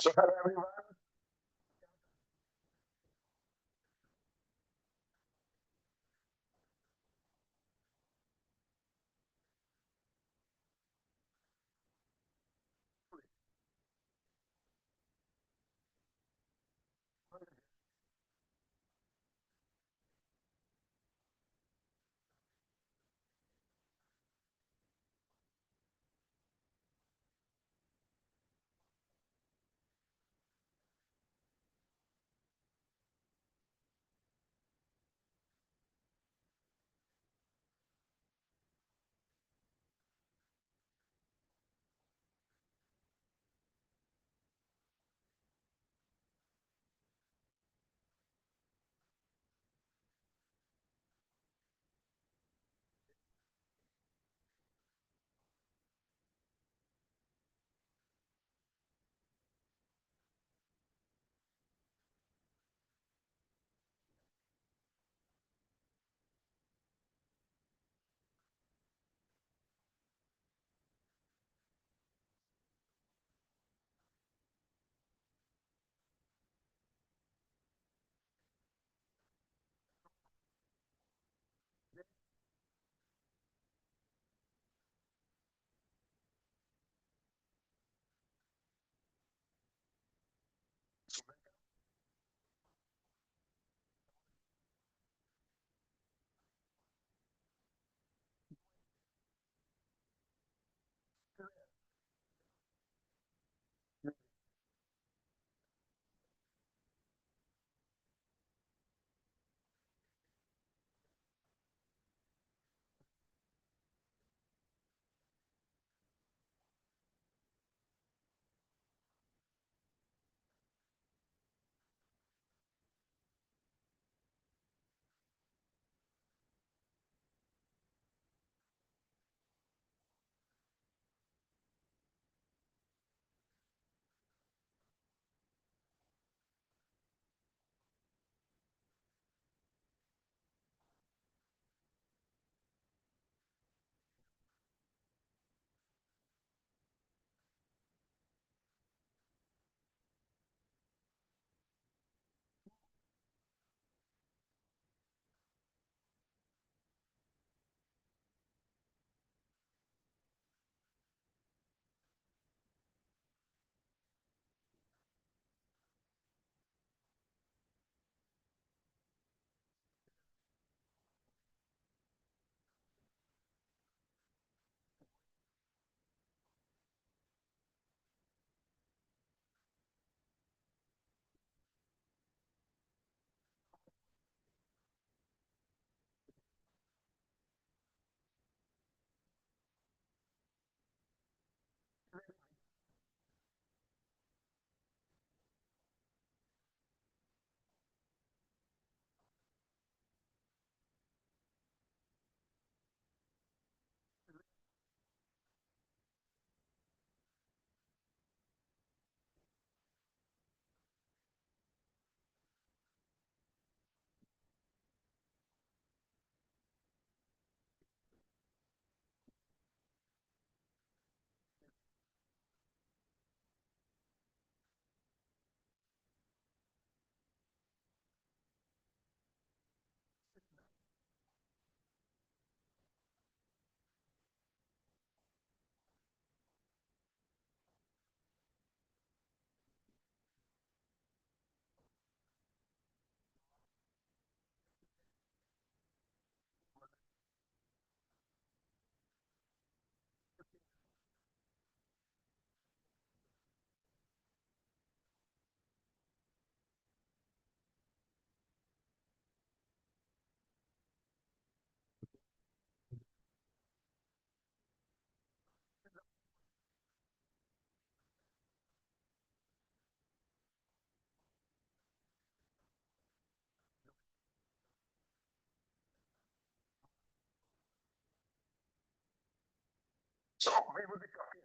So hello everyone. So we will be talking.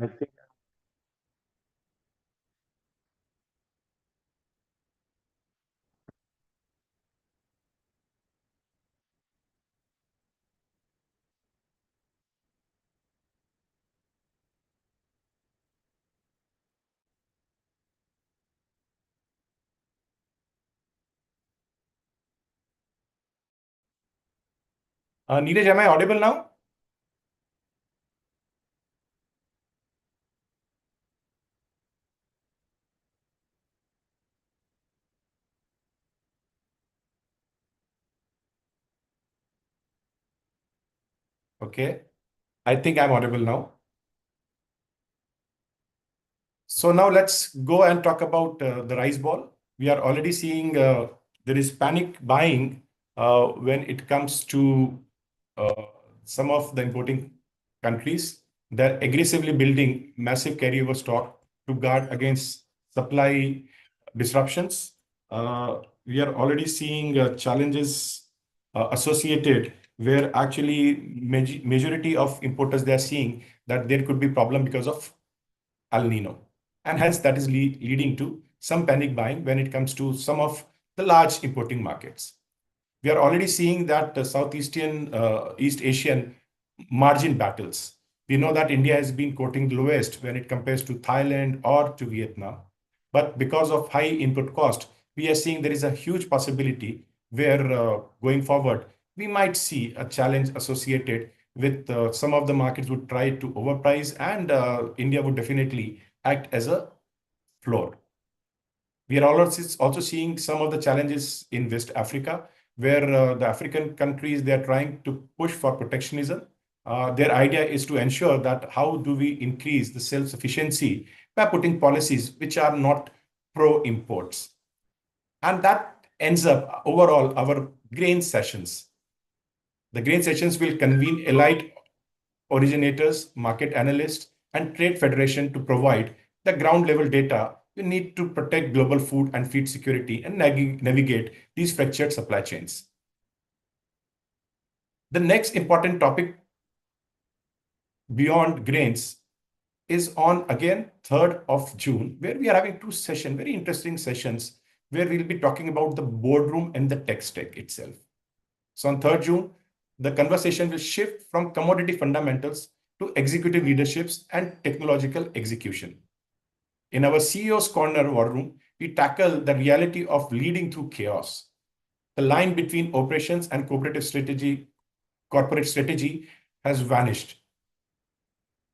I think Neeraj, am I audible now? Okay. I think I'm audible now. So now let's go and talk about the rice ball. We are already seeing there is panic buying when it comes to uh, some of the importing countries. They're aggressively building massive carryover stock to guard against supply disruptions. We are already seeing challenges associated where actually majority of importers they are seeing that there could be problem because of El Nino. And hence that is leading to some panic buying when it comes to some of the large importing markets. We are already seeing that East Asian margin battles. We know that India has been quoting the lowest when it compares to Thailand or to Vietnam. But because of high input cost, we are seeing there is a huge possibility where going forward, we might see a challenge associated with some of the markets would try to overprice and India would definitely act as a floor. We are also seeing some of the challenges in West Africa, where the African countries they are trying to push for protectionism. Their idea is to ensure that how do we increase the self-sufficiency by putting policies which are not pro-imports, and that ends up overall our grain sessions. The grain sessions will convene elite originators, market analysts, and trade federation to provide the ground level data you need to protect global food and feed security and navigate these fractured supply chains. The next important topic beyond grains is on again 3rd of June, where we are having two sessions, very interesting sessions, where we'll be talking about the boardroom and the tech stack itself. So on 3rd June, the conversation will shift from commodity fundamentals to executive leaderships and technological execution. In our CEO's Corner War Room, we tackle the reality of leading through chaos. The line between operations and corporate strategy has vanished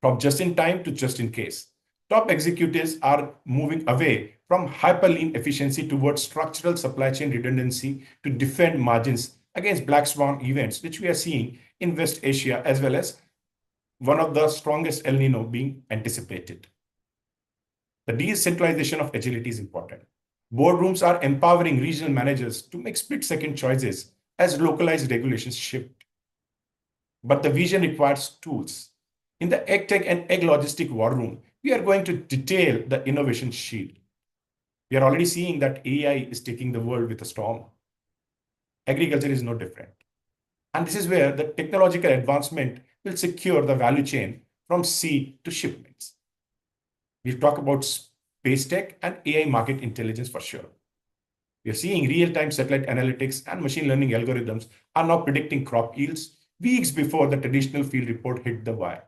from just in time to just in case. Top executives are moving away from hyper lean efficiency towards structural supply chain redundancy to defend margins against black swan events, which we are seeing in West Asia, as well as one of the strongest El Nino being anticipated. The decentralization of agility is important. Boardrooms are empowering regional managers to make split-second choices as localized regulations shift. But the vision requires tools. In the AgTech and Ag Logistic War Room, we are going to detail the innovation shield. We are already seeing that AI is taking the world with a storm. Agriculture is no different. And this is where the technological advancement will secure the value chain from seed to shipments. We'll talk about space tech and AI market intelligence for sure. We are seeing real-time satellite analytics and machine learning algorithms are now predicting crop yields weeks before the traditional field report hit the wire.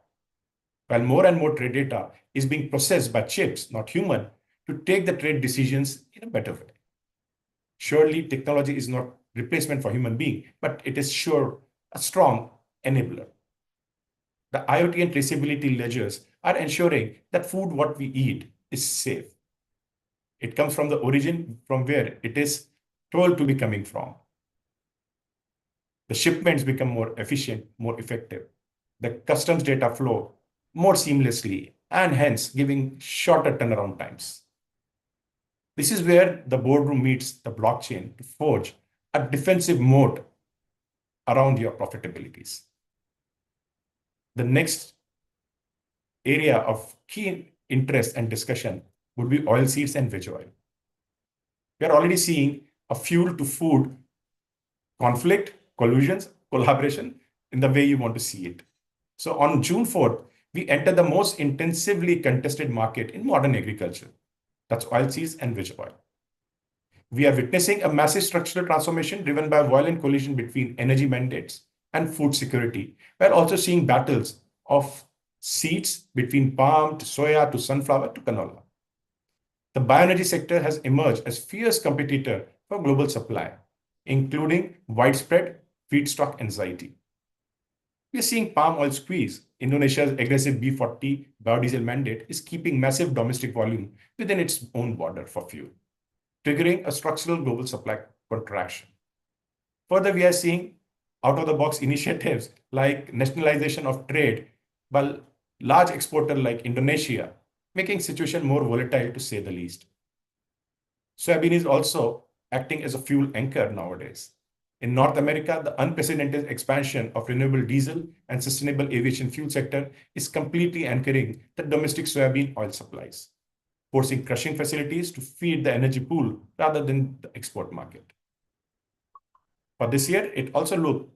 While more and more trade data is being processed by chips, not human, to take the trade decisions in a better way. Surely technology is not replacement for human being, but it is sure a strong enabler. The IoT and traceability ledgers are ensuring that food what we eat is safe. It comes from the origin from where it is told to be coming from. The shipments become more efficient, more effective. The customs data flow more seamlessly and hence giving shorter turnaround times. This is where the boardroom meets the blockchain to forge a defensive moat around your profitabilities. The next area of key interest and discussion would be oilseeds and veg oil. We are already seeing a fuel to food conflict, collusions, collaboration in the way you want to see it. So on June 4th, we enter the most intensively contested market in modern agriculture. That's oilseeds and veg oil. We are witnessing a massive structural transformation driven by a violent collision between energy mandates and food security. We're also seeing battles of seeds between palm to soya to sunflower to canola. The bioenergy sector has emerged as fierce competitor for global supply, including widespread feedstock anxiety. We are seeing palm oil squeeze. Indonesia's aggressive B40 biodiesel mandate is keeping massive domestic volume within its own border for fuel, triggering a structural global supply contraction. Further, we are seeing out-of-the-box initiatives like nationalization of trade by large exporter like Indonesia, making situation more volatile to say the least. Soybean is also acting as a fuel anchor nowadays. In North America, the unprecedented expansion of renewable diesel and sustainable aviation fuel sector is completely anchoring the domestic soybean oil supplies, forcing crushing facilities to feed the energy pool rather than the export market. For this year, it also looked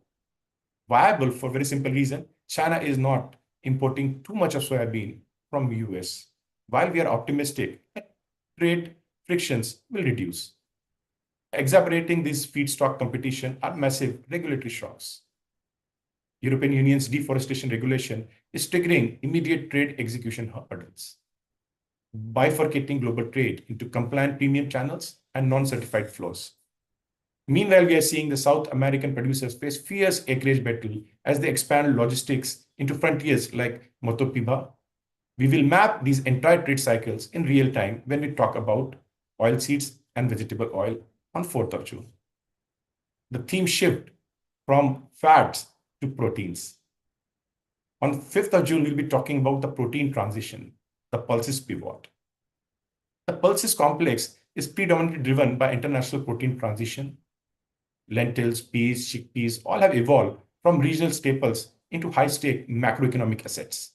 viable for a very simple reason. China is not importing too much of soybean from US, while we are optimistic that trade frictions will reduce. Exacerbating this feedstock competition are massive regulatory shocks. European Union's deforestation regulation is triggering immediate trade execution hurdles, bifurcating global trade into compliant premium channels and non-certified flows. Meanwhile, we are seeing the South American producers face fierce acreage battle as they expand logistics into frontiers like Motopiba. We will map these entire trade cycles in real time when we talk about oilseeds and vegetable oil on 4th of June. The theme shift from fats to proteins. On 5th of June, we'll be talking about the protein transition, the pulses pivot. The pulses complex is predominantly driven by international protein transition. Lentils, peas, chickpeas all have evolved from regional staples into high-stake macroeconomic assets.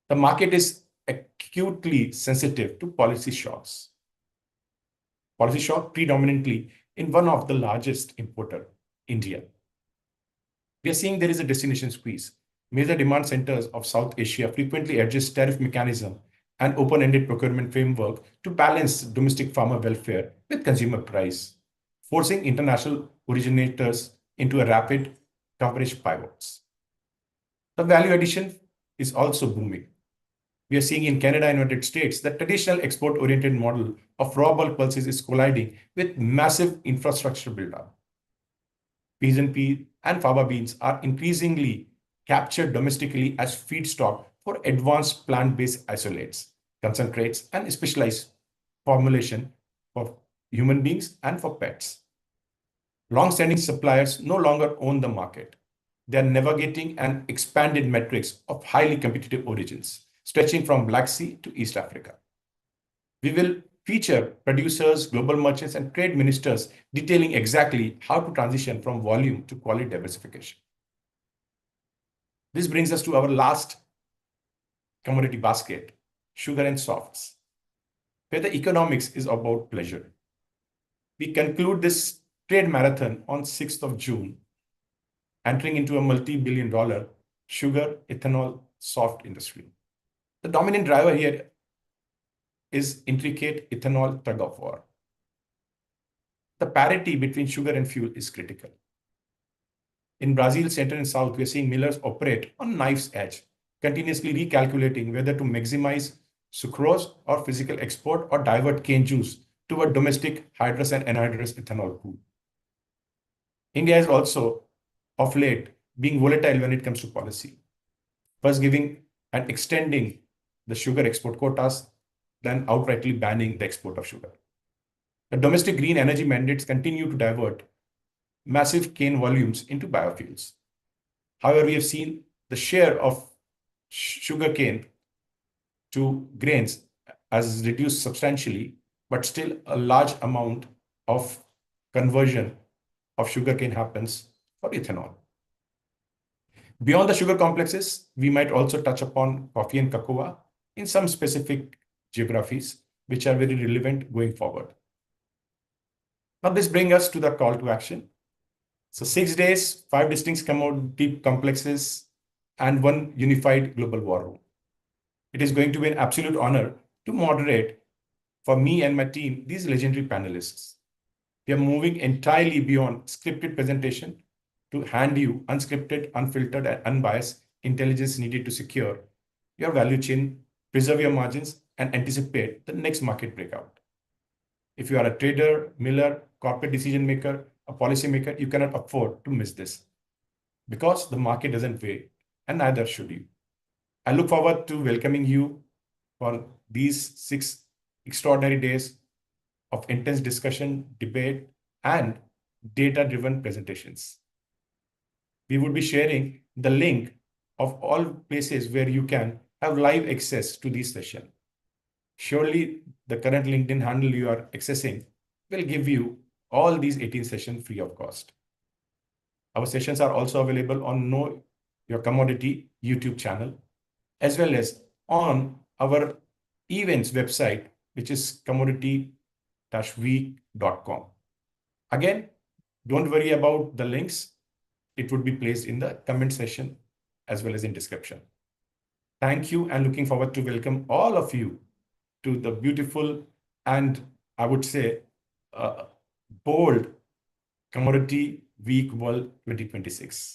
The market is acutely sensitive to policy shocks. Policy shock predominantly in one of the largest importer, India. We are seeing there is a destination squeeze. Major demand centers of South Asia frequently adjust tariff mechanism and open-ended procurement framework to balance domestic farmer welfare with consumer price, forcing international originators into a rapid coverage pivots. The value addition is also booming. We are seeing in Canada and United States that traditional export-oriented model of raw bulk pulses is colliding with massive infrastructure buildup. Peas and pea and fava beans are increasingly captured domestically as feedstock for advanced plant-based isolates, concentrates, and specialized formulation for human beings and for pets. Long-standing suppliers no longer own the market. They are navigating an expanded matrix of highly competitive origins, stretching from Black Sea to East Africa. We will feature producers, global merchants, and trade ministers detailing exactly how to transition from volume to quality diversification. This brings us to our last commodity basket, sugar and softs, where the economics is about pleasure. We conclude this trade marathon on 6th of June, entering into a multi-billion-dollar sugar, ethanol, soft industry. The dominant driver here is intricate ethanol tug-of-war. The parity between sugar and fuel is critical. In Brazil, center and south, we are seeing millers operate on knife's edge, continuously recalculating whether to maximize sucrose or physical export or divert cane juice toward domestic hydrous and anhydrous ethanol pool. India is also, of late, being volatile when it comes to policy, first giving and extending the sugar export quotas, then outrightly banning the export of sugar. The domestic green energy mandates continue to divert massive cane volumes into biofuels. However, we have seen the share of sugar cane to grains has reduced substantially, but still a large amount of conversion of sugar cane happens for ethanol. Beyond the sugar complexes, we might also touch upon coffee and cocoa in some specific geographies, which are very relevant going forward. Now, this brings us to the call to action. So 6 days, 5 distinct commodity complexes, and one unified global war room. It is going to be an absolute honor to moderate for me and my team these legendary panelists. We are moving entirely beyond scripted presentation to hand you unscripted, unfiltered, and unbiased intelligence needed to secure your value chain, preserve your margins, and anticipate the next market breakout. If you are a trader, miller, corporate decision maker, a policymaker, you cannot afford to miss this because the market doesn't wait, and neither should you. I look forward to welcoming you for these 6 extraordinary days of intense discussion, debate, and data-driven presentations. We would be sharing the link of all places where you can have live access to this session. Surely the current LinkedIn handle you are accessing will give you all these 18 sessions free of cost. Our sessions are also available on Know Your Commodity YouTube channel, as well as on our events website, which is commodity-week.com. Again, don't worry about the links. It would be placed in the comment section as well as in description. Thank you, and looking forward to welcome all of you to the beautiful and I would say bold Commodity Week World 2026.